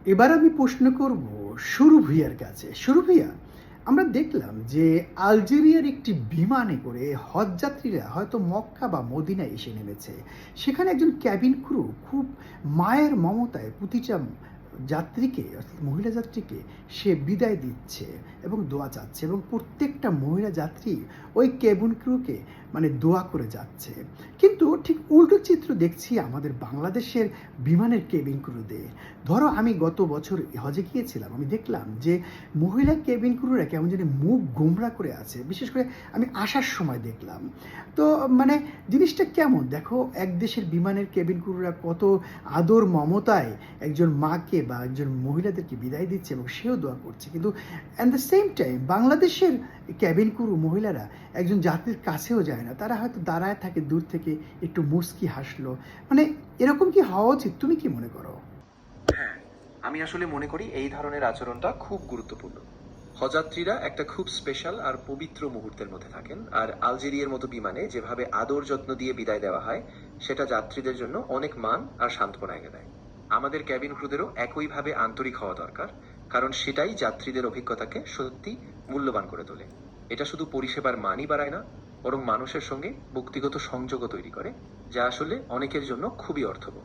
এবার আমি প্রশ্ন করব সুরু ভূঁইয়ার কাছে। সুরু ভূঁইয়া, আমরা দেখলাম যে আলজেরিয়ার একটি বিমানে করে হজযাত্রীরা হয়তো মক্কা বা মদিনায় এসে নেমেছে। সেখানে একজন ক্যাবিন ক্রু খুব মায়ের মমতায় প্রতিটা যাত্রীকে অর্থাৎ মহিলা যাত্রীকে সে বিদায় দিচ্ছে এবং দোয়া চাচ্ছে এবং প্রত্যেকটা মহিলা যাত্রী ওই ক্যাবিন ক্রুকে মানে দোয়া করে যাচ্ছে। কিন্তু ঠিক উল্টো চিত্র দেখছি আমাদের বাংলাদেশের বিমানের কেবিন ক্রুদের। ধরো আমি গত বছর হজে গিয়েছিলাম, আমি দেখলাম যে মহিলা কেবিন ক্রুরা কেমন জানি মুখ গোমড়া করে আছে, বিশেষ করে আমি আসার সময় দেখলাম। তো মানে জিনিসটা কেমন দেখো, এক দেশের বিমানের কেবিন ক্রুরা কত আদর মমতায় একজন মাকে বা একজন মহিলাদেরকে বিদায় দিচ্ছে এবং সেও দোয়া করছে, কিন্তু অ্যাট দ্য সেম টাইম বাংলাদেশের ক্যাবিন ক্রু মহিলারা একজন যাত্রীর কাছেও যায় না, তারা হয়তো দাঁড়ায় থাকে দূর থেকে, একটু মুস্কি হাসলো। মানে এরকম কি হওয়া উচিত? তুমি কি মনে করো? হ্যাঁ, আমি আসলে মনে করি এই ধরনের আচরণটা খুব গুরুত্বপূর্ণ। হজযাত্রীরা একটা খুব স্পেশাল আর পবিত্র মুহূর্তের মধ্যে থাকেন, আর আলজেরিয়ার মতো বিমানে যেভাবে আদর যত্ন দিয়ে বিদায় দেওয়া হয় সেটা যাত্রীদের জন্য অনেক মান আর সান্ত্বনা এনে দেয়। আমাদের ক্যাবিন ক্রুদেরও একইভাবে আন্তরিক হওয়া দরকার, কারণ সেটাই যাত্রীদের অভিজ্ঞতাকে সত্যি মূল্যবান করে তোলে। এটা শুধু পরিষেবার মানই বাড়ায় না, বরং মানুষের সঙ্গে ব্যক্তিগত সংযোগও তৈরি করে, যা আসলে অনেকের জন্য খুবই অর্থবহ।